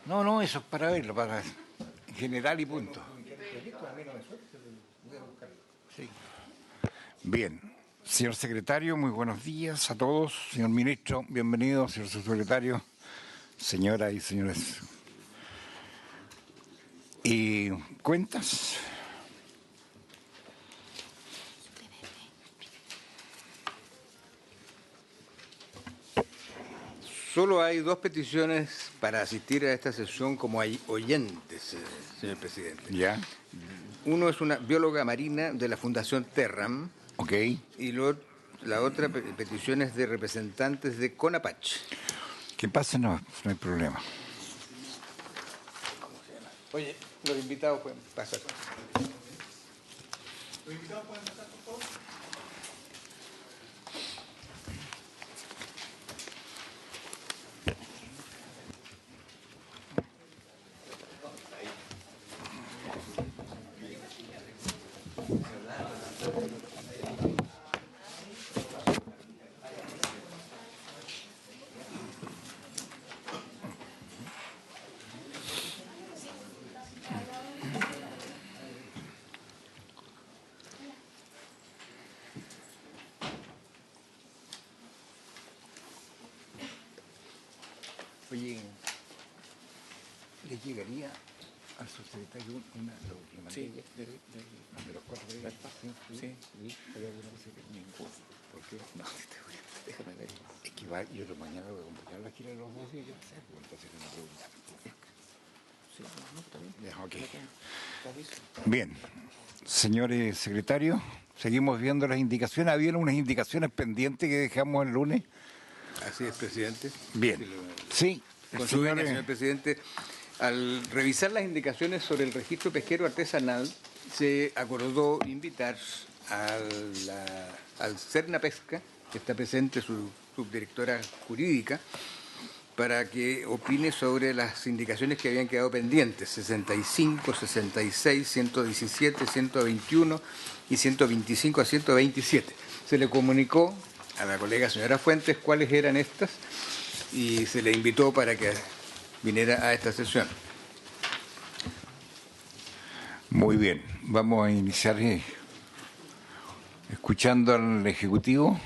No, no, eso es para verlo, para en general y punto. Sí. Bien. Señor secretario, muy buenos días a todos. Señor ministro, bienvenido. Señor subsecretario, señoras y señores. ¿Y cuentas? Solo hay dos peticiones para asistir a esta sesión como oyentes, señor presidente. Ya. Uno es una bióloga marina de la Fundación Terram. Ok. Y la otra petición es de representantes de CONAPACH. ¿Qué pasa? No hay problema. Oye, los invitados pueden pasar. ¿Los invitados pueden pasar, por favor? Oye, ¿le llegaría al subsecretario una última? Sí, de los cuatro de sí. ¿Hay alguna cosa que ninguna? ¿Por qué? No, déjame ver. Es que va, yo mañana voy a acompañar la gira de los dos días, yo no sé, pues entonces no puedo preguntar. Sí, no, está bien. Ya, ok. Bien, señores secretarios, seguimos viendo las indicaciones. Habían unas indicaciones pendientes que dejamos el lunes. Así es, presidente. Bien, sí. Con su venia, señor presidente, al revisar las indicaciones sobre el registro pesquero artesanal, se acordó invitar al Cerna Pesca, que está presente su subdirectora jurídica, para que opine sobre las indicaciones que habían quedado pendientes, 65, 66, 117, 121 y 125 a 127. Se le comunicó a la colega señora Fuentes cuáles eran estas y se le invitó para que viniera a esta sesión. Muy bien, vamos a iniciar escuchando al Ejecutivo.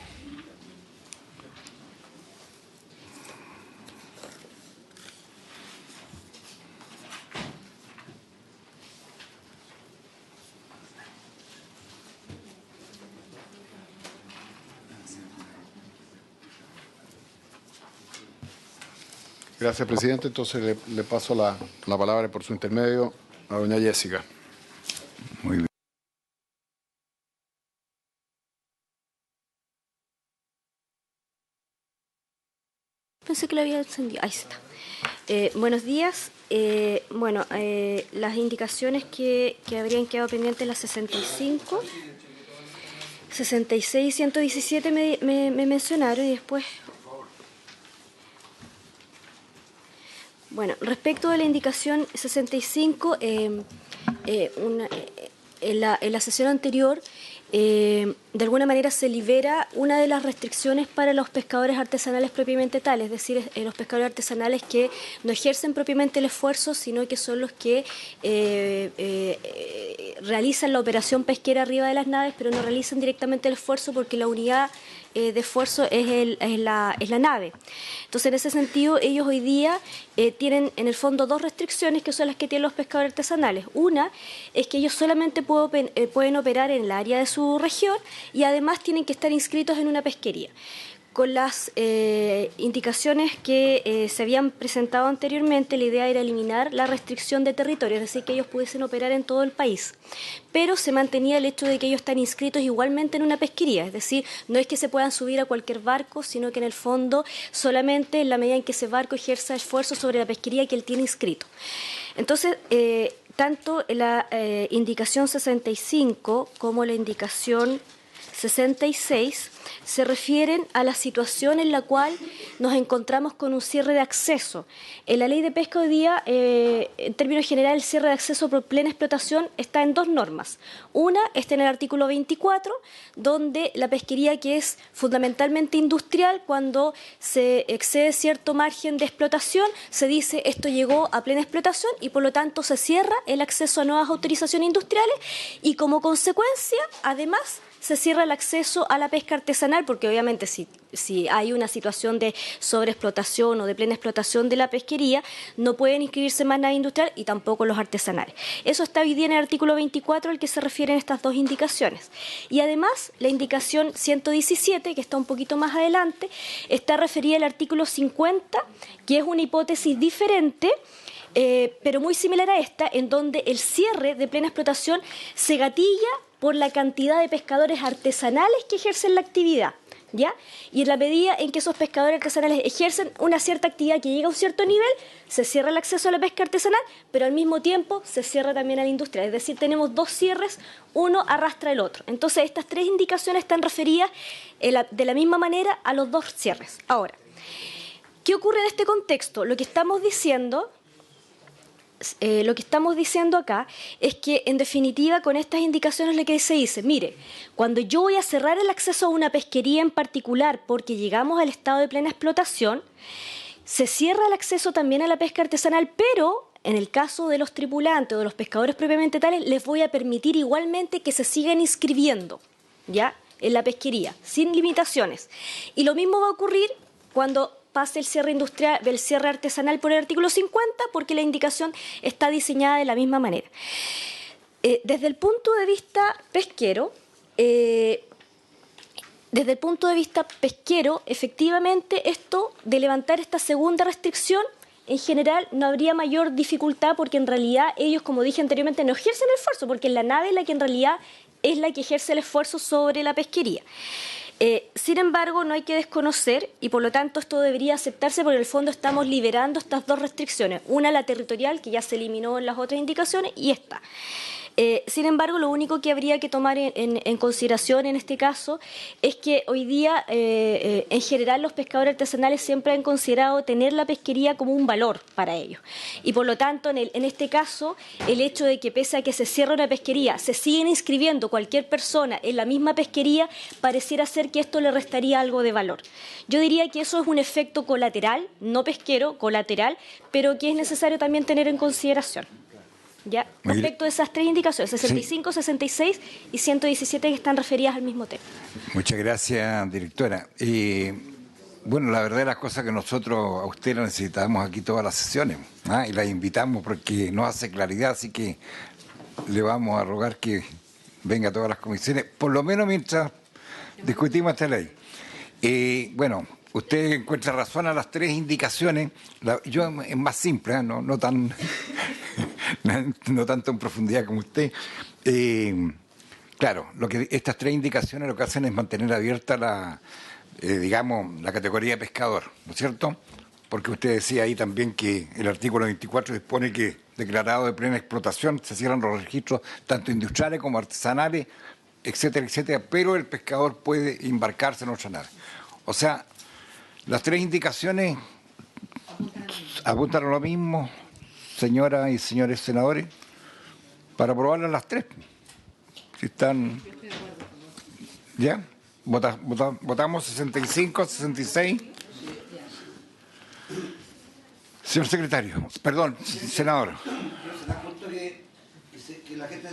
Gracias, presidente. Entonces le paso la palabra por su intermedio a doña Jessica. Muy bien. Pensé que lo había encendido. Ahí está. Buenos días. Las indicaciones que habrían quedado pendientes, las 65, 66 y 117 me mencionaron y después... Bueno, respecto de la indicación 65, en la sesión anterior, de alguna manera se libera una de las restricciones para los pescadores artesanales propiamente tales, es decir, los pescadores artesanales que no ejercen propiamente el esfuerzo, sino que son los que realizan la operación pesquera arriba de las naves, pero no realizan directamente el esfuerzo porque la unidad de esfuerzo es la nave. Entonces, en ese sentido, ellos hoy día tienen en el fondo dos restricciones que son las que tienen los pescadores artesanales. Una es que ellos solamente pueden operar en el área de su región y además tienen que estar inscritos en una pesquería. Con las indicaciones que se habían presentado anteriormente, la idea era eliminar la restricción de territorio, es decir, que ellos pudiesen operar en todo el país. Pero se mantenía el hecho de que ellos están inscritos igualmente en una pesquería, es decir, no es que se puedan subir a cualquier barco, sino que en el fondo solamente en la medida en que ese barco ejerza esfuerzo sobre la pesquería que él tiene inscrito. Entonces, tanto la indicación 65 como la indicación 66 se refieren a la situación en la cual nos encontramos con un cierre de acceso. En la ley de pesca hoy día, en términos generales, el cierre de acceso por plena explotación está en dos normas. Una está en el artículo 24, donde la pesquería que es fundamentalmente industrial, cuando se excede cierto margen de explotación, se dice esto llegó a plena explotación y por lo tanto se cierra el acceso a nuevas autorizaciones industriales y como consecuencia, además, se cierra el acceso a la pesca artesanal, porque obviamente si hay una situación de sobreexplotación o de plena explotación de la pesquería, no pueden inscribirse más naves industrial y tampoco los artesanales. Eso está hoy día en el artículo 24 al que se refieren estas dos indicaciones. Y además, la indicación 117, que está un poquito más adelante, está referida al artículo 50, que es una hipótesis diferente, pero muy similar a esta, en donde el cierre de plena explotación se gatilla por la cantidad de pescadores artesanales que ejercen la actividad, ¿ya? Y en la medida en que esos pescadores artesanales ejercen una cierta actividad que llega a un cierto nivel, se cierra el acceso a la pesca artesanal, pero al mismo tiempo se cierra también a la industria. Es decir, tenemos dos cierres, uno arrastra el otro. Entonces, estas tres indicaciones están referidas de la misma manera a los dos cierres. Ahora, ¿qué ocurre en este contexto? Lo que estamos diciendo acá es que, en definitiva, con estas indicaciones lo que se dice, mire, cuando yo voy a cerrar el acceso a una pesquería en particular porque llegamos al estado de plena explotación, se cierra el acceso también a la pesca artesanal, pero en el caso de los tripulantes o de los pescadores propiamente tales, les voy a permitir igualmente que se sigan inscribiendo, ¿ya?, en la pesquería, sin limitaciones. Y lo mismo va a ocurrir cuando pase el cierre industrial del cierre artesanal por el artículo 50, porque la indicación está diseñada de la misma manera. Desde el punto de vista pesquero, efectivamente, esto de levantar esta segunda restricción, en general no habría mayor dificultad, porque en realidad ellos, como dije anteriormente, no ejercen el esfuerzo, porque la nave es la que en realidad es la que ejerce el esfuerzo sobre la pesquería. Sin embargo, no hay que desconocer, y por lo tanto esto debería aceptarse, porque en el fondo estamos liberando estas dos restricciones, una la territorial, que ya se eliminó en las otras indicaciones, y esta. Sin embargo, lo único que habría que tomar en consideración en este caso es que hoy día, en general, los pescadores artesanales siempre han considerado tener la pesquería como un valor para ellos. Y por lo tanto, en este caso, el hecho de que pese a que se cierra una pesquería, se siguen inscribiendo cualquier persona en la misma pesquería, pareciera ser que esto le restaría algo de valor. Yo diría que eso es un efecto colateral, no pesquero, colateral, pero que es necesario también tener en consideración. Ya, respecto de esas tres indicaciones, 65, sí, 66 y 117, que están referidas al mismo tema. Muchas gracias, directora. Bueno, la verdad, las cosas que nosotros a usted la necesitamos aquí todas las sesiones, y la invitamos porque nos hace claridad, así que le vamos a rogar que venga a todas las comisiones, por lo menos mientras discutimos esta ley. Bueno, usted encuentra razón a las tres indicaciones. Yo es más simple, no tan no tanto en profundidad como usted. Claro, estas tres indicaciones lo que hacen es mantener abierta la categoría de pescador, ¿no es cierto? Porque usted decía ahí también que el artículo 24 dispone que, declarado de plena explotación, se cierran los registros tanto industriales como artesanales, etcétera, etcétera, pero el pescador puede embarcarse en otra nave. O sea, las tres indicaciones apuntan a lo mismo, señoras y señores senadores, para aprobarlas las tres. Si están... ¿Ya? Votamos 65, 66. Señor secretario, perdón, senador. Que la gente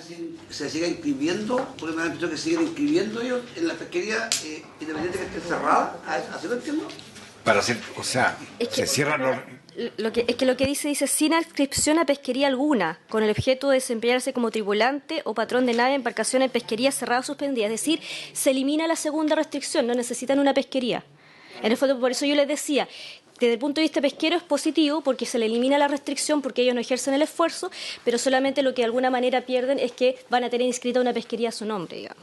se siga inscribiendo, porque me han dicho que siguen inscribiendo ellos en la pesquería independiente que esté cerrada. ¿Así lo entiendo? Para hacer, o sea, se cierran los... Lo que dice sin adscripción a pesquería alguna, con el objeto de desempeñarse como tripulante o patrón de nave, embarcación en pesquería cerrada o suspendida. Es decir, se elimina la segunda restricción, no necesitan una pesquería. En el fondo, por eso yo les decía, desde el punto de vista pesquero es positivo, porque se le elimina la restricción, porque ellos no ejercen el esfuerzo, pero solamente lo que de alguna manera pierden es que van a tener inscrita una pesquería a su nombre, digamos.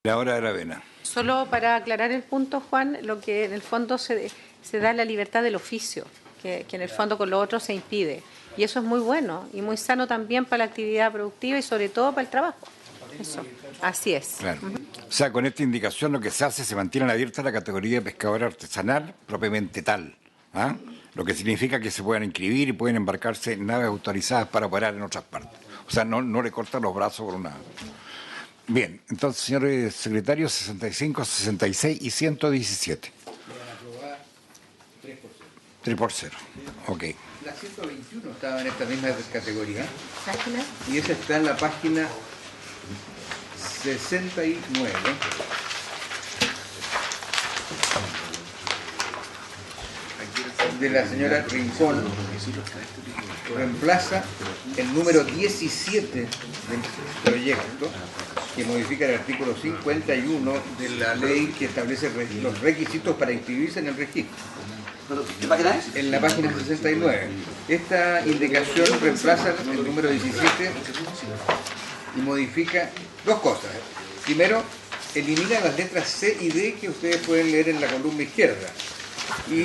La hora de la vena. Solo para aclarar el punto, Juan, lo que en el fondo se da la libertad del oficio, que en el fondo con lo otro se impide. Y eso es muy bueno y muy sano también para la actividad productiva y sobre todo para el trabajo. Eso. Así es. Claro. O sea, con esta indicación lo que se hace, se mantiene abierta la categoría de pescador artesanal propiamente tal. ¿Ah? Lo que significa que se puedan inscribir y pueden embarcarse en naves autorizadas para operar en otras partes. O sea, no le cortan los brazos por una... Bien, entonces, señores secretarios, 65, 66 y 117. 3 por 0. Ok. La 121 estaba en esta misma categoría ¿Página? y esa está en la página 69. De la señora Rincón, reemplaza el número 17 del proyecto, que modifica el artículo 51 de la ley que establece los requisitos para inscribirse en el registro. ¿Qué página es? En la página 69. Esta indicación reemplaza el número 17 y modifica dos cosas. Primero, elimina las letras C y D que ustedes pueden leer en la columna izquierda. Y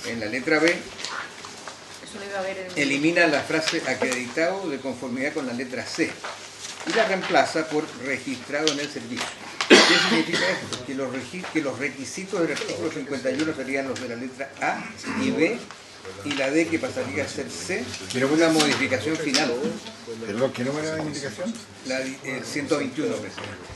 en la letra B, Eso lo iba a ver en... elimina la frase acreditado de conformidad con la letra C y la reemplaza por registrado en el servicio. ¿Qué significa esto? Que los requisitos del artículo 51 serían los de la letra A y B y la D que pasaría a ser C, pero una modificación final. ¿Qué número de indicación? El 121, presidente.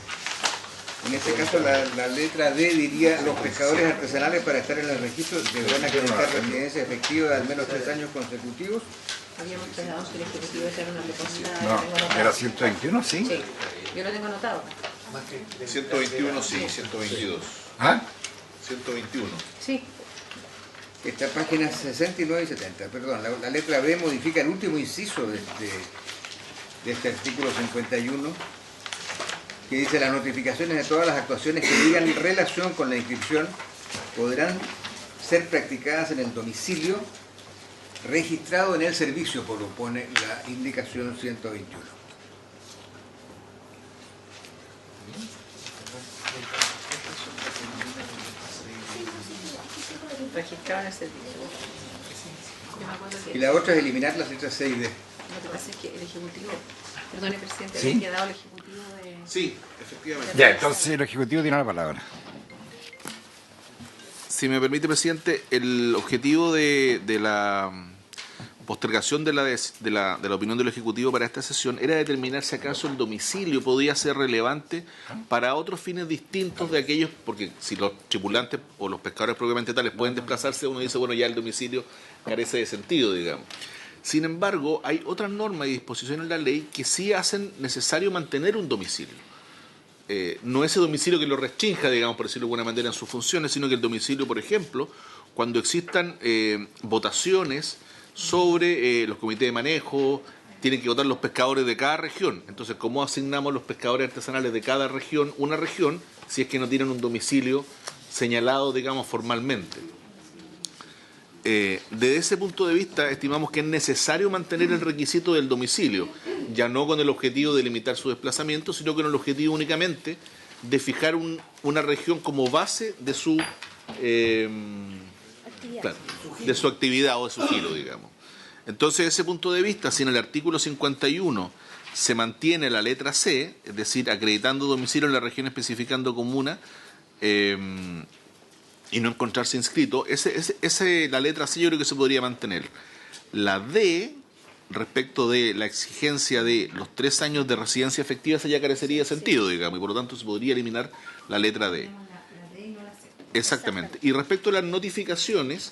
En este caso, la letra D diría: los pescadores artesanales para estar en el registro deberán acreditar residencia efectiva de al menos 3 años consecutivos. Habíamos quedado que el Ejecutivo era una propuesta... No, era 121, ¿sí? Sí, yo lo tengo anotado. 121 sí, 122. ¿Ah? 121. Sí. Esta página 69 y 70, perdón, la letra B modifica el último inciso de este artículo 51, que dice: las notificaciones de todas las actuaciones que tengan relación con la inscripción podrán ser practicadas en el domicilio registrado en el servicio, propone la indicación 121. Registrado en el servicio. Yo me acuerdo que... Y la otra es eliminar las letras C y D. Lo que pasa es que el Ejecutivo... Perdone, presidente, ¿Sí? había quedado el Ejecutivo de... Sí, efectivamente. Ya, entonces el Ejecutivo tiene la palabra. Si me permite, presidente, el objetivo de la postergación de la opinión del Ejecutivo para esta sesión era determinar si acaso el domicilio podía ser relevante para otros fines distintos de aquellos, porque si los tripulantes o los pescadores propiamente tales pueden desplazarse, uno dice, bueno, ya el domicilio carece de sentido, digamos. Sin embargo, hay otras normas y disposiciones en la ley que sí hacen necesario mantener un domicilio. No ese domicilio que lo restrinja, digamos, por decirlo de alguna manera, en sus funciones, sino que el domicilio, por ejemplo, cuando existan votaciones sobre los comités de manejo, tienen que votar los pescadores de cada región. Entonces, ¿cómo asignamos los pescadores artesanales de cada región, una región, si es que no tienen un domicilio señalado, digamos, formalmente? Desde ese punto de vista, estimamos que es necesario mantener el requisito del domicilio, ya no con el objetivo de limitar su desplazamiento, sino con el objetivo únicamente de fijar una región como base de su claro, de su actividad o de su giro, digamos. Entonces, desde ese punto de vista, si en el artículo 51 se mantiene la letra C, es decir, acreditando domicilio en la región especificando comuna, y no encontrarse inscrito, la letra C yo creo que se podría mantener. La D, respecto de la exigencia de los 3 años de residencia efectiva, esa ya carecería de sentido, digamos, y por lo tanto se podría eliminar la letra D. Exactamente. Y respecto a las notificaciones,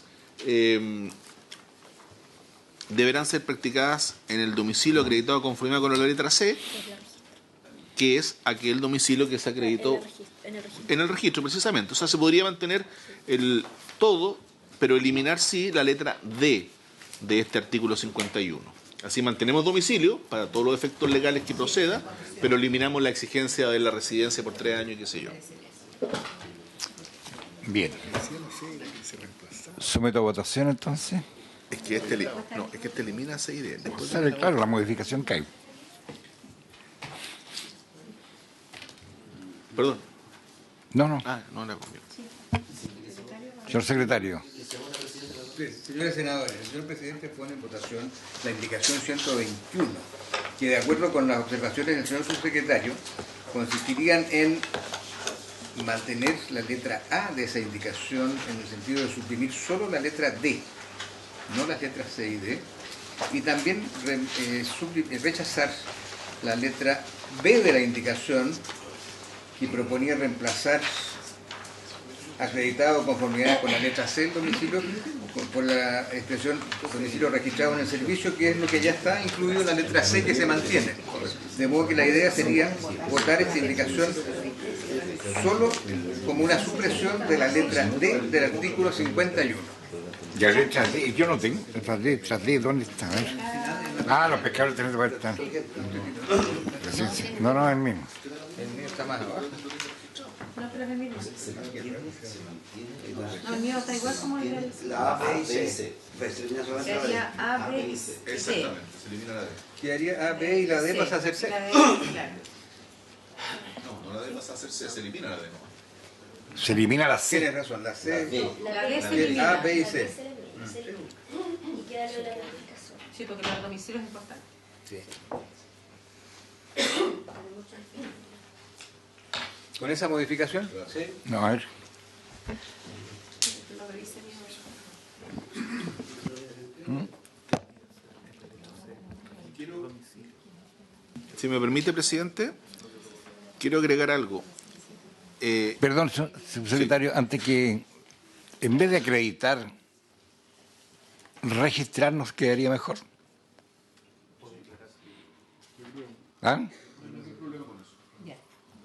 deberán ser practicadas en el domicilio acreditado conforme con la letra C, que es aquel domicilio que se acreditó en el registro, precisamente. O sea, se podría mantener el todo, pero eliminar sí la letra D de este artículo 51. Así mantenemos domicilio para todos los efectos legales que proceda, pero eliminamos la exigencia de la residencia por 3 años y qué sé yo. Bien. Someto a votación entonces. Es que este elimina C y D. Después Claro, la modificación que hay. Perdón. No. Ah, no la convierto. Señor secretario. Señores senadores, el señor presidente pone en votación la indicación 121, que de acuerdo con las observaciones del señor subsecretario, consistirían en mantener la letra A de esa indicación en el sentido de suprimir solo la letra D, no las letras C y D, y también rechazar la letra B de la indicación que proponía reemplazar acreditado conformidad con la letra C del domicilio por la expresión domicilio registrado en el servicio, que es lo que ya está incluido en la letra C que se mantiene. De modo que la idea sería votar esta indicación solo como una supresión de la letra D del artículo 51. Ya letras D, yo no tengo las letras D, ¿dónde están? A ver. Ah, los pescadores tenés que estar. No, no, es el mismo. El mío está más abajo. No, pero es el mismo. No, el mío está igual como el del... La A, B y C. Pues se elimina solamente la D. Sería A, B y C. Exactamente, se elimina la D. Quedaría A, B y la D pasa a ser C. La D, claro. No, la D pasa a ser C, se elimina la D. Se elimina la C. Tienes razón, la C. La D se A, elimina. B y C. Y queda lo de la notificación. Sí, porque el domicilio es importante. Sí. ¿Con esa modificación? Sí. No, a ver. Si me permite, presidente, quiero agregar algo. Perdón, subsecretario, antes que, en vez de acreditar, registrarnos quedaría mejor. ¿Ah?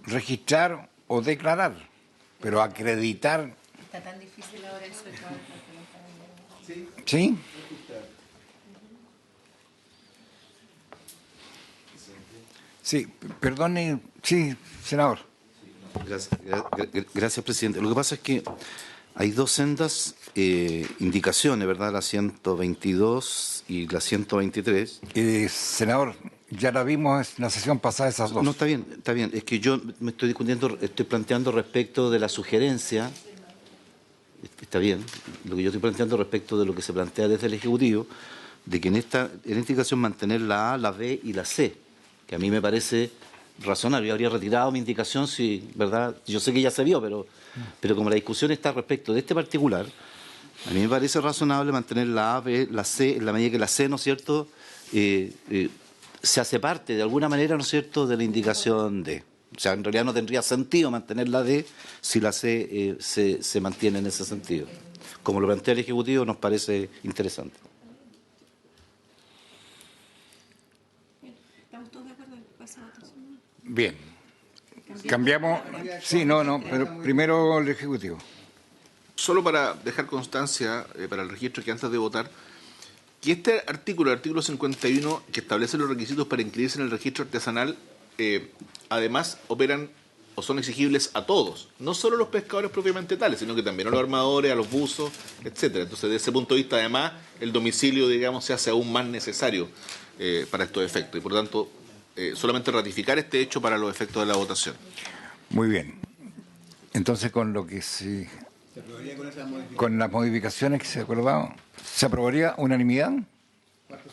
Registrar o declarar, pero acreditar. Está tan difícil ahora eso. ¿Sí? Sí, perdone, sí, senador. Gracias, presidente. Lo que pasa es que hay dos sendas indicaciones, ¿verdad? La 122 y la 123. Senador, ya la vimos en la sesión pasada esas dos. No, está bien, está bien. Es que yo me estoy discutiendo, estoy planteando respecto de la sugerencia. Está bien, lo que yo estoy planteando respecto de lo que se plantea desde el Ejecutivo, de que en esta indicación mantener la A, la B y la C, que a mí me parece razonable. Yo habría retirado mi indicación si, ¿verdad? Yo sé que ya se vio, pero como la discusión está respecto de este particular, a mí me parece razonable mantener la A, B, la C, en la medida que la C, ¿no es cierto?, se hace parte de alguna manera, ¿no es cierto?, de la indicación D. O sea, en realidad no tendría sentido mantener la D si la C se mantiene en ese sentido. Como lo plantea el Ejecutivo, nos parece interesante. ¿Estamos todos de acuerdo? ¿Pasa votación? Bien. Cambiamos. Sí, no, pero primero el Ejecutivo. Solo para dejar constancia, para el registro, que antes de votar, que este artículo, el artículo 51, que establece los requisitos para inscribirse en el registro artesanal, además operan o son exigibles a todos, no solo a los pescadores propiamente tales, sino que también a los armadores, a los buzos, etcétera. Entonces, desde ese punto de vista, además, el domicilio, digamos, se hace aún más necesario para estos efectos. Y, por lo tanto, solamente ratificar este hecho para los efectos de la votación. Muy bien. Entonces, con lo que con las modificaciones que se acordaron, ¿se aprobaría unanimidad?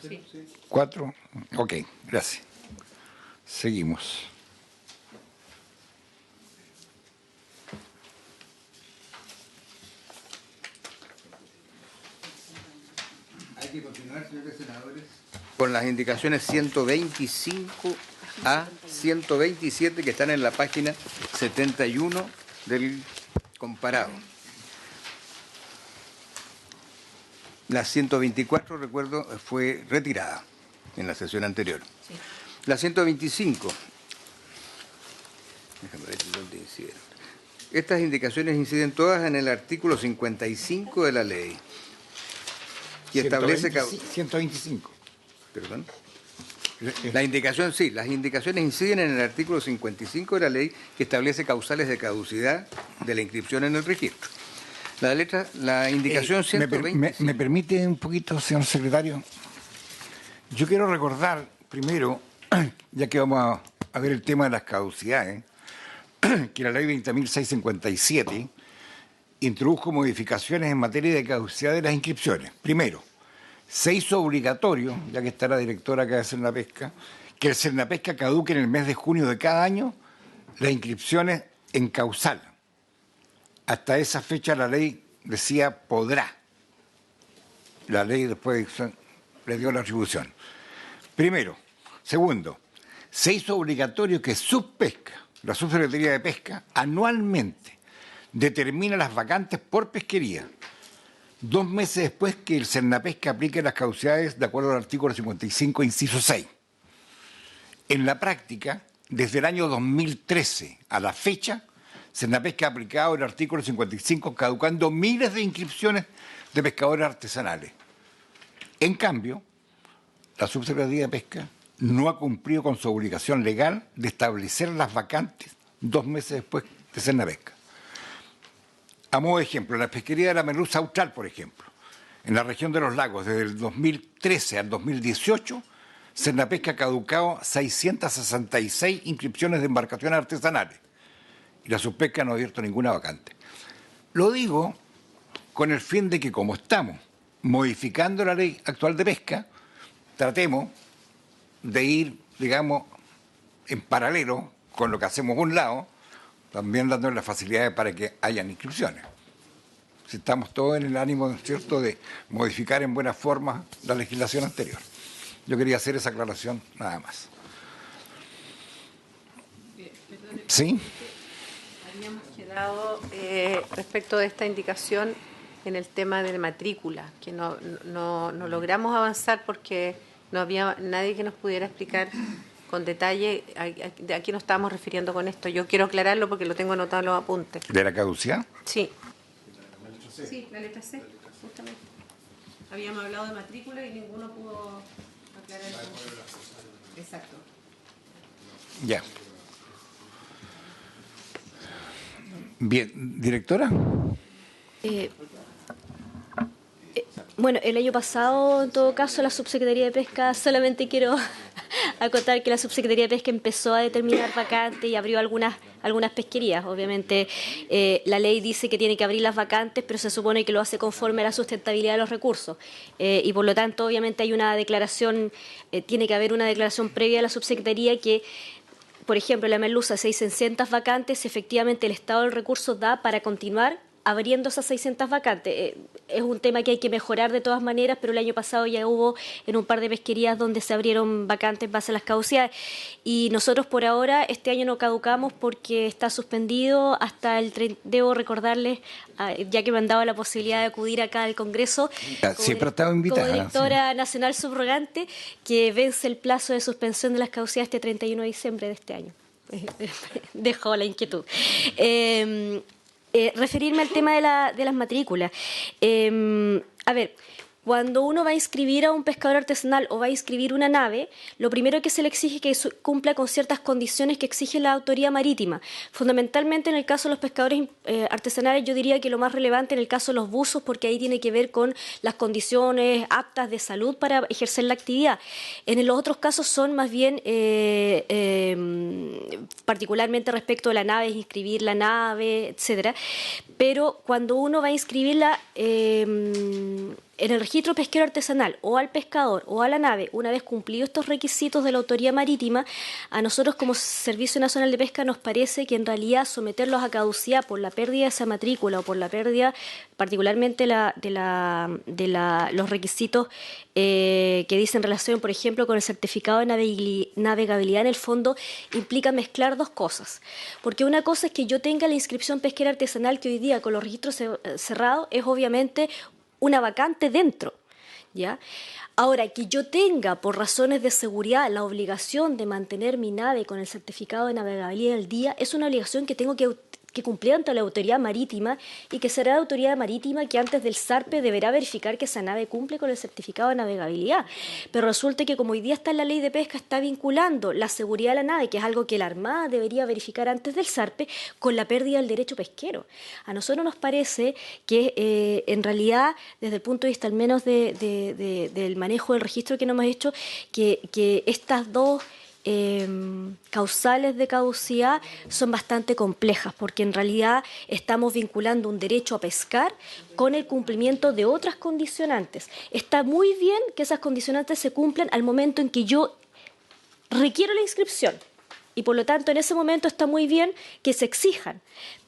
Sí. 4. Ok, gracias. Seguimos. Hay que continuar, señores senadores, con las indicaciones 125 a 127 que están en la página 71 del comparado. La 124, recuerdo, fue retirada en la sesión anterior. Sí. La 125. Déjame ver dónde inciden. Estas indicaciones inciden todas en el artículo 55 de la ley, que establece... 125. Perdón. La indicación, sí, las indicaciones inciden en el artículo 55 de la ley, que establece causales de caducidad de la inscripción en el registro. La indicación 125... ¿Me permite un poquito, señor secretario? Yo quiero recordar primero, ya que vamos a ver el tema de las caducidades, que la ley 20.657 introdujo modificaciones en materia de caducidad de las inscripciones. Primero, se hizo obligatorio, ya que está la directora acá de Cernapesca, que el Cernapesca caduque en el mes de junio de cada año las inscripciones en causal. Hasta esa fecha la ley decía podrá. La ley después le dio la atribución. Primero. Segundo, se hizo obligatorio que Subpesca, la Subsecretaría de Pesca, anualmente determina las vacantes por pesquería, 2 meses después que el Cernapesca aplique las caducidades de acuerdo al artículo 55, inciso 6. En la práctica, desde el año 2013 a la fecha, Cernapesca ha aplicado el artículo 55, caducando miles de inscripciones de pescadores artesanales. En cambio, la Subsecretaría de Pesca no ha cumplido con su obligación legal de establecer las vacantes 2 meses después de Cernapesca. A modo de ejemplo, la pesquería de la merluza austral, por ejemplo, en la región de los lagos, desde el 2013 al 2018, Cernapesca ha caducado 666 inscripciones de embarcaciones artesanales y la Subpesca no ha abierto ninguna vacante. Lo digo con el fin de que, como estamos modificando la ley actual de pesca, tratemos de ir, digamos, en paralelo con lo que hacemos a un lado, también dándole las facilidades para que hayan inscripciones. Si estamos todos en el ánimo, ¿cierto?, de modificar en buena forma la legislación anterior. Yo quería hacer esa aclaración nada más. ¿Sí? Habíamos quedado respecto de esta indicación en el tema de matrícula, que no logramos avanzar porque no había nadie que nos pudiera explicar con detalle a qué nos estábamos refiriendo con esto. Yo quiero aclararlo porque lo tengo anotado en los apuntes. ¿De la caducidad? Sí. Sí, la letra C, justamente. Habíamos hablado de matrícula y ninguno pudo aclarar eso. Exacto. Ya. Bien, directora. Bueno, el año pasado, en todo caso, la Subsecretaría de Pesca, solamente quiero acotar que la Subsecretaría de Pesca empezó a determinar vacantes y abrió algunas pesquerías. Obviamente, la ley dice que tiene que abrir las vacantes, pero se supone que lo hace conforme a la sustentabilidad de los recursos. Y por lo tanto, obviamente, hay una declaración, tiene que haber una declaración previa a la Subsecretaría que, por ejemplo, en la merluza, 600 vacantes, efectivamente el estado del recurso da para continuar abriendo esas 600 vacantes. Es un tema que hay que mejorar de todas maneras, pero el año pasado ya hubo en un par de pesquerías donde se abrieron vacantes en base a las caducidades. Y nosotros por ahora, este año no caducamos porque está suspendido hasta el 30. Debo recordarles, ya que me han dado la posibilidad de acudir acá al Congreso, siempre ha estado invitada, como directora nacional subrogante, que vence el plazo de suspensión de las caducidades este 31 de diciembre de este año. Dejo la inquietud. Referirme al tema de las matrículas. A ver, cuando uno va a inscribir a un pescador artesanal o va a inscribir una nave, lo primero que se le exige es que cumpla con ciertas condiciones que exige la autoridad marítima. Fundamentalmente en el caso de los pescadores artesanales, yo diría que lo más relevante en el caso de los buzos, porque ahí tiene que ver con las condiciones aptas de salud para ejercer la actividad. En los otros casos son más bien, particularmente respecto de la nave, es inscribir la nave, etcétera. Pero cuando uno va a inscribirla en el registro pesquero artesanal o al pescador o a la nave, una vez cumplidos estos requisitos de la autoridad marítima, a nosotros como Servicio Nacional de Pesca nos parece que en realidad someterlos a caducidad por la pérdida de esa matrícula o por la pérdida particularmente los requisitos que dicen relación, por ejemplo, con el certificado de navegabilidad, en el fondo implica mezclar dos cosas. Porque una cosa es que yo tenga la inscripción pesquera artesanal, que hoy día con los registros cerrados es obviamente una vacante dentro, ¿ya? Ahora, que yo tenga, por razones de seguridad, la obligación de mantener mi nave con el certificado de navegabilidad al día, es una obligación que tengo que cumplir ante la autoridad marítima y que será la autoridad marítima que antes del ZARPE deberá verificar que esa nave cumple con el certificado de navegabilidad. Pero resulta que como hoy día está en la ley de pesca, está vinculando la seguridad de la nave, que es algo que la Armada debería verificar antes del ZARPE, con la pérdida del derecho pesquero. A nosotros nos parece que en realidad, desde el punto de vista al menos del manejo del registro que no hemos hecho, que estas dos causales de caducidad son bastante complejas, porque en realidad estamos vinculando un derecho a pescar con el cumplimiento de otras condicionantes. Está muy bien que esas condicionantes se cumplan al momento en que yo requiero la inscripción, y por lo tanto en ese momento está muy bien que se exijan,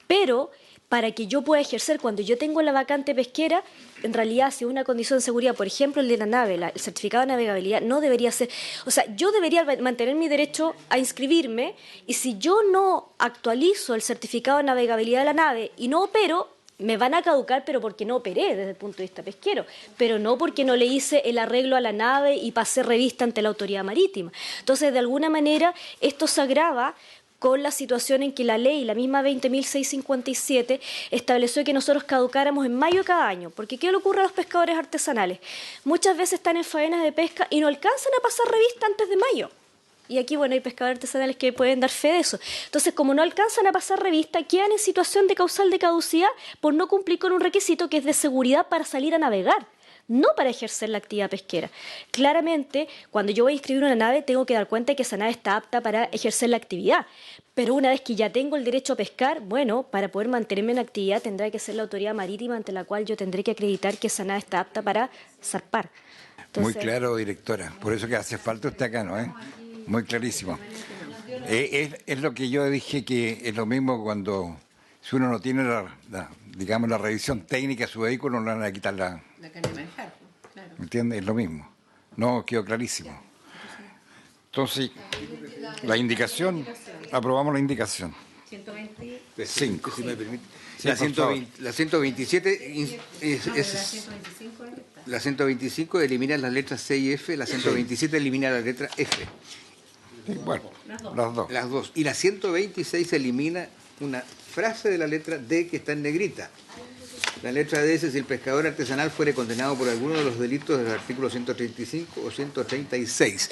pero para que yo pueda ejercer cuando yo tengo la vacante pesquera, en realidad si es una condición de seguridad, por ejemplo el de la nave, el certificado de navegabilidad, no debería ser, o sea, yo debería mantener mi derecho a inscribirme, y si yo no actualizo el certificado de navegabilidad de la nave y no opero, me van a caducar, pero porque no operé desde el punto de vista pesquero, pero no porque no le hice el arreglo a la nave y pasé revista ante la autoridad marítima. Entonces, de alguna manera, esto se agrava con la situación en que la ley, la misma 20.657, estableció que nosotros caducáramos en mayo de cada año. Porque ¿qué le ocurre a los pescadores artesanales? Muchas veces están en faenas de pesca y no alcanzan a pasar revista antes de mayo. Y aquí, bueno, hay pescadores artesanales que pueden dar fe de eso. Entonces, como no alcanzan a pasar revista, quedan en situación de causal de caducidad por no cumplir con un requisito que es de seguridad para salir a navegar, no para ejercer la actividad pesquera. Claramente, cuando yo voy a inscribir una nave, tengo que dar cuenta de que esa nave está apta para ejercer la actividad. Pero una vez que ya tengo el derecho a pescar, bueno, para poder mantenerme en actividad tendrá que ser la autoridad marítima ante la cual yo tendré que acreditar que esa nave está apta para zarpar. Muy claro, directora. Por eso que hace falta usted acá, ¿no? Muy clarísimo. Es lo que yo dije, que es lo mismo cuando, si uno no tiene digamos, la revisión técnica de su vehículo, no le van a quitar la carne de manejar. Claro. ¿Me entiende? Es lo mismo. No, quedó clarísimo. Entonces, la indicación, aprobamos la indicación. 125. Si me permite. Sí, La 127 la 125 elimina las letras C y F, la 127 elimina la letra F. Bueno, las dos. Y la 126 elimina una frase de la letra D que está en negrita. La letra D dice: si el pescador artesanal fuere condenado por alguno de los delitos del artículo 135 o 136.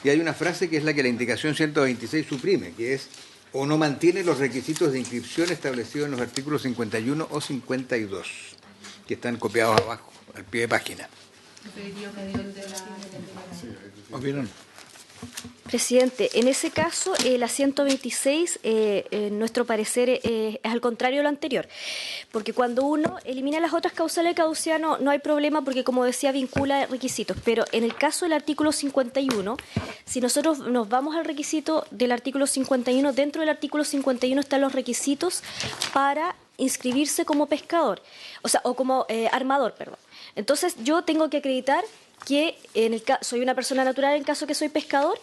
Y hay una frase que es la que la indicación 126 suprime, que es: o no mantiene los requisitos de inscripción establecidos en los artículos 51 o 52, que están copiados abajo, al pie de página. ¿Opinión? Presidente, en ese caso, la 126, en nuestro parecer, es al contrario de lo anterior. Porque cuando uno elimina las otras causales de caducidad no hay problema porque, como decía, vincula requisitos. Pero en el caso del artículo 51, si nosotros nos vamos al requisito del artículo 51, dentro del artículo 51 están los requisitos para inscribirse como pescador, o como armador, perdón. Entonces, yo tengo que acreditar que soy una persona natural en caso que soy pescador,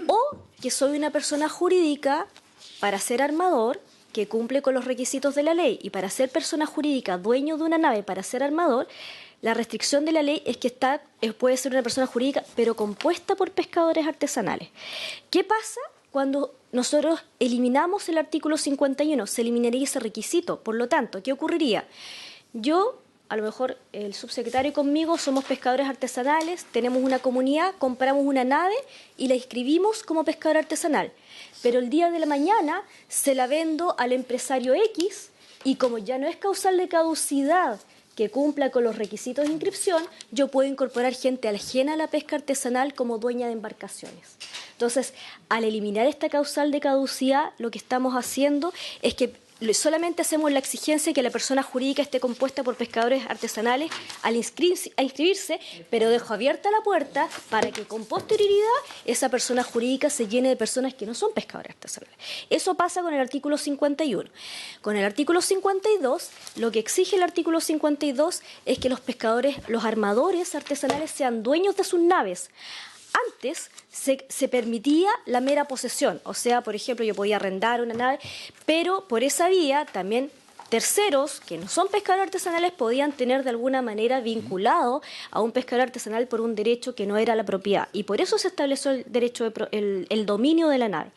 o que soy una persona jurídica para ser armador que cumple con los requisitos de la ley. Y para ser persona jurídica dueño de una nave para ser armador, la restricción de la ley es que puede ser una persona jurídica pero compuesta por pescadores artesanales. ¿Qué pasa cuando nosotros eliminamos el artículo 51? Se eliminaría ese requisito. Por lo tanto, ¿qué ocurriría? Yo, a lo mejor el subsecretario y conmigo somos pescadores artesanales, tenemos una comunidad, compramos una nave y la inscribimos como pescador artesanal. Pero el día de la mañana se la vendo al empresario X y como ya no es causal de caducidad que cumpla con los requisitos de inscripción, yo puedo incorporar gente ajena a la pesca artesanal como dueña de embarcaciones. Entonces, al eliminar esta causal de caducidad, lo que estamos haciendo es que solamente hacemos la exigencia de que la persona jurídica esté compuesta por pescadores artesanales al inscribirse, pero dejo abierta la puerta para que con posterioridad esa persona jurídica se llene de personas que no son pescadores artesanales. Eso pasa con el artículo 51. Con el artículo 52, lo que exige el artículo 52 es que los armadores artesanales sean dueños de sus naves. Antes se permitía la mera posesión, o sea, por ejemplo, yo podía arrendar una nave, pero por esa vía también terceros que no son pescadores artesanales podían tener de alguna manera vinculado a un pescador artesanal por un derecho que no era la propiedad, y por eso se estableció el derecho el dominio de la nave.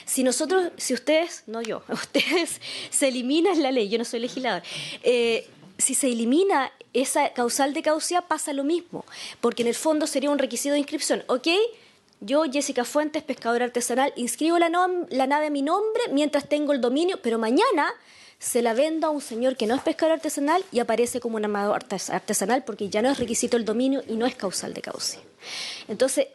Si ustedes, no yo, ustedes se eliminan la ley, yo no soy legislador, si se elimina esa causal de caducidad pasa lo mismo, porque en el fondo sería un requisito de inscripción. ¿Ok? Yo, Jessica Fuentes, pescadora artesanal, inscribo la nave a mi nombre mientras tengo el dominio, pero mañana se la vendo a un señor que no es pescador artesanal y aparece como un armador artesanal porque ya no es requisito el dominio y no es causal de caducidad. Entonces,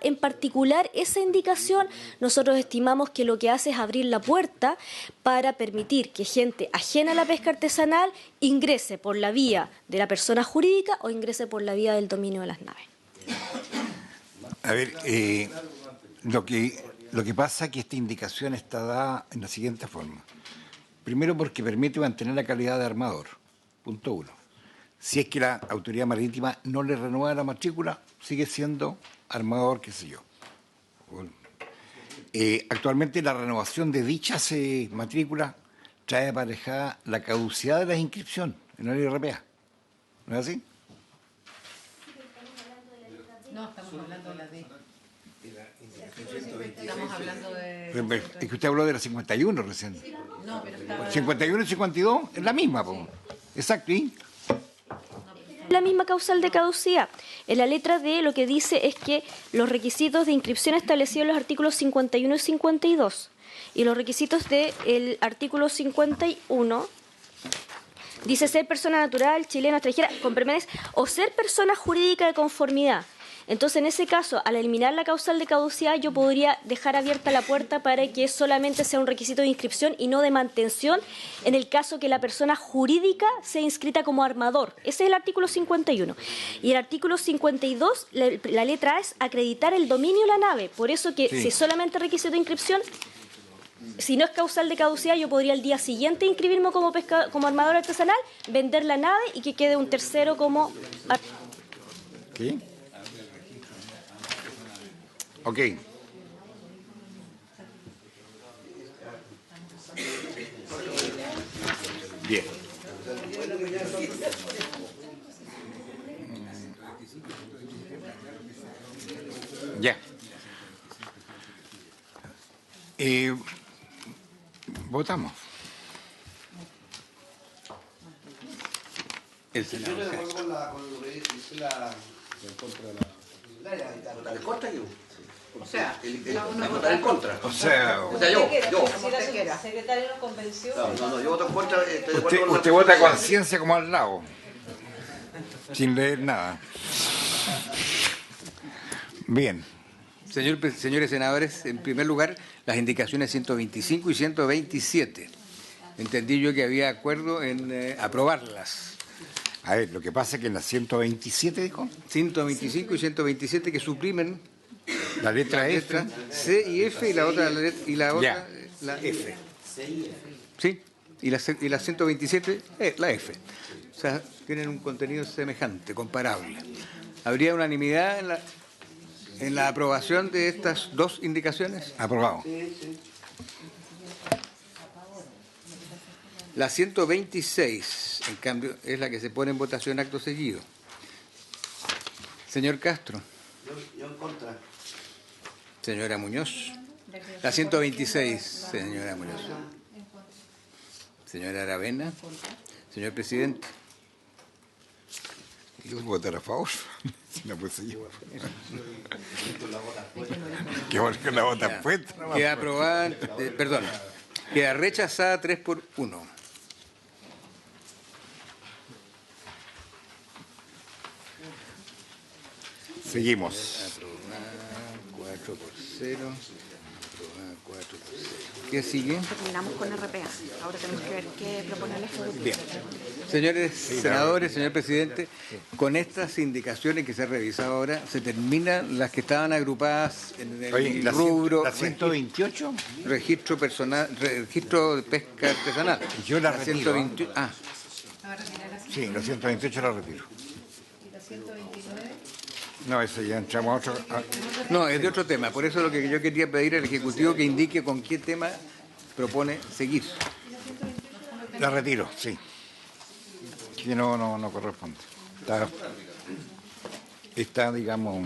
en particular, esa indicación, nosotros estimamos que lo que hace es abrir la puerta para permitir que gente ajena a la pesca artesanal ingrese por la vía de la persona jurídica o ingrese por la vía del dominio de las naves. A ver, lo que Lo que pasa es que esta indicación está dada en la siguiente forma. Primero, porque permite mantener la calidad de armador. Punto 1. Si es que la autoridad marítima no le renueva la matrícula, sigue siendo armador, qué sé yo. Actualmente la renovación de dichas matrículas trae aparejada la caducidad de la inscripción en el IRPA. ¿No es así? No, estamos hablando de la D. Estamos hablando de... Es que usted habló de la 51 recién. No, pero estaba... 51 y 52 es la misma, po. Exacto. ¿Y? La misma causal de caducidad. En la letra D lo que dice es que los requisitos de inscripción establecidos en los artículos 51 y 52 y los requisitos del artículo 51 dice ser persona natural, chilena, extranjera, con permanencia o ser persona jurídica de conformidad. Entonces, en ese caso, al eliminar la causal de caducidad, yo podría dejar abierta la puerta para que solamente sea un requisito de inscripción y no de mantención en el caso que la persona jurídica sea inscrita como armador. Ese es el artículo 51. Y el artículo 52, la letra A es acreditar el dominio de la nave. Por eso que si es solamente requisito de inscripción, si no es causal de caducidad, yo podría el día siguiente inscribirme como armador artesanal, vender la nave y que quede un tercero como... ¿Sí? Ok. Bien. Ya. Votamos. El Senado. Yo estoy de acuerdo con lo que dice la... ¿Votar en contra yo? O sea, votar en contra. O sea, yo. secretario nos convenció. No, yo voto en contra. Estoy de acuerdo con usted vota con ciencia como al lado, sin leer nada. Bien. Señores senadores, en primer lugar, las indicaciones 125 y 127. Entendí yo que había acuerdo en aprobarlas. A ver, lo que pasa es que en la 127, dijo, 125 y 127 que suprimen la letra la F. letra C y F y la otra, Ya. la F. Sí, y la 127, la F. O sea, tienen un contenido semejante, comparable. ¿Habría unanimidad en la aprobación de estas dos indicaciones? Aprobado. La 126, en cambio, es la que se pone en votación acto seguido. Señor Castro. Yo en contra. Señora Muñoz. La 126, señora Muñoz. Señora Aravena. Señor presidente. Yo votar a favor. Si no puse yo. Que porque la vota puesta. Queda aprobada, perdón, queda rechazada 3-1. Seguimos. Aprobada 4-0. Aprobada 4-0. ¿Qué sigue? Terminamos con RPA. Ahora tenemos que ver qué propone el Ejecutivo. Bien. Señores senadores, señor presidente, con estas indicaciones que se ha revisado ahora, se terminan las que estaban agrupadas en el Oye, rubro la 128. registro personal, registro de pesca artesanal. Yo la retiro. 128. Ah, Sí, la 128 la retiro. ¿Y la 129? No, eso ya entramos a otro. no, es de otro tema. Por eso lo que yo quería pedir al Ejecutivo que indique con qué tema propone seguir. La retiro, sí. Que no corresponde. Está, digamos.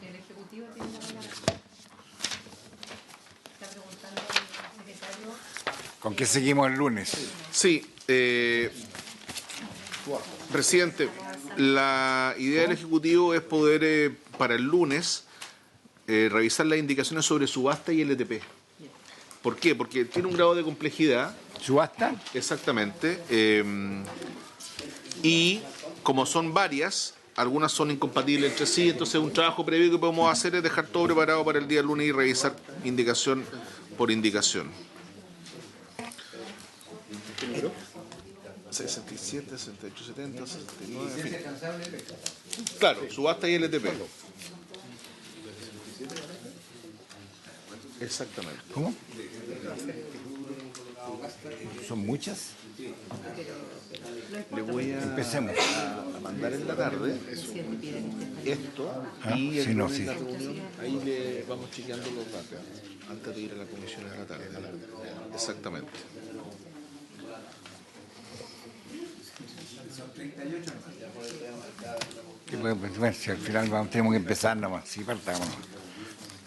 El Ejecutivo tiene una... Está preguntando al secretario... ¿Con qué seguimos el lunes? Sí, presidente, la idea del Ejecutivo es poder, para el lunes, revisar las indicaciones sobre subasta y LTP. ¿Por qué? Porque tiene un grado de complejidad. ¿Subasta? Exactamente. Y como son varias, algunas son incompatibles entre sí, entonces un trabajo previo que podemos hacer es dejar todo preparado para el día lunes y revisar indicación por indicación. 67, 68, 70, 69, en fin. Claro, subasta y LTP. Exactamente. ¿Cómo? ¿Son muchas? Le voy a mandar en la tarde esto y el sí, no, lunes sí. la reunión, ahí le vamos chequeando los datos antes de ir a la comisión en la tarde. Exactamente. Que bueno, si al final tenemos que empezar nomás, si partamos.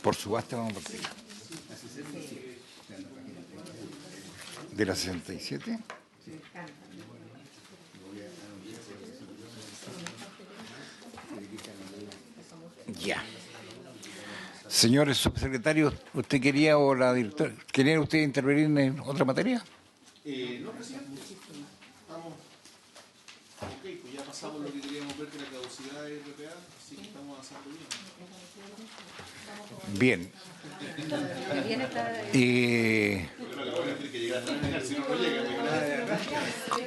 Por subasta vamos a partir. ¿De la 67? Ya. Señores subsecretarios, ¿usted quería o la directora, quería usted intervenir en otra materia? No, presidente. Estamos. Ok, pues ya pasamos lo que queríamos ver, que la caducidad de RPA, así que estamos avanzando bien. Bien.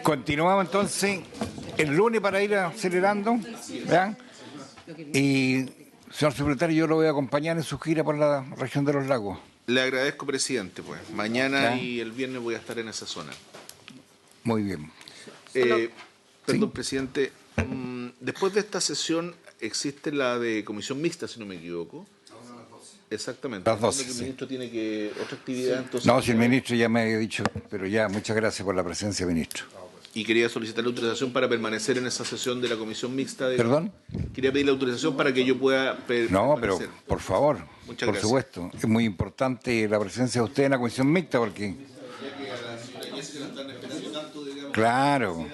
Continuamos entonces el lunes para ir acelerando. ¿Vean? Y, señor secretario, yo lo voy a acompañar en su gira por la región de los lagos. Le agradezco, presidente. Pues mañana ¿Ya? y el viernes voy a estar en esa zona. Muy bien. Perdón, ¿Sí? presidente. Después de esta sesión existe la de comisión mixta, si no me equivoco. Exactamente. Las 12, El sí. ministro tiene que otra actividad, entonces. No, si el ministro ya me había dicho, pero ya, muchas gracias por la presencia, ministro. Y quería solicitar la autorización para permanecer en esa sesión de la comisión mixta. ¿Perdón? Quería pedir la autorización para que yo pueda No, pero permanecer. por favor, Muchas por gracias. supuesto. Es muy importante la presencia de usted en la comisión mixta porque... Claro.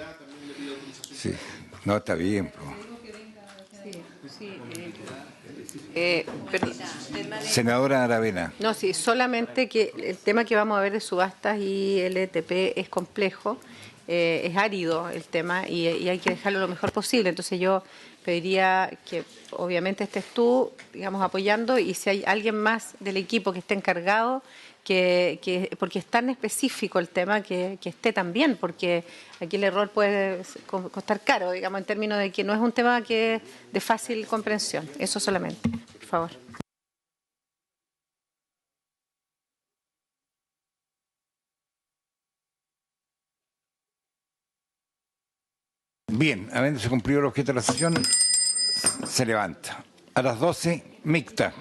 Sí, no, está bien. Pero, Senadora Aravena. no, sí, solamente que el tema que vamos a ver de subastas y LTP es complejo, es árido el tema y hay que dejarlo lo mejor posible. Entonces yo pediría que obviamente estés tú, digamos, apoyando y si hay alguien más del equipo que esté encargado, porque es tan específico el tema que esté también, porque aquí el error puede costar caro, digamos, en términos de que no es un tema que de fácil comprensión. Eso solamente, por favor. Bien, habiéndose cumplido el objeto de la sesión, se levanta. A las 12, mixta.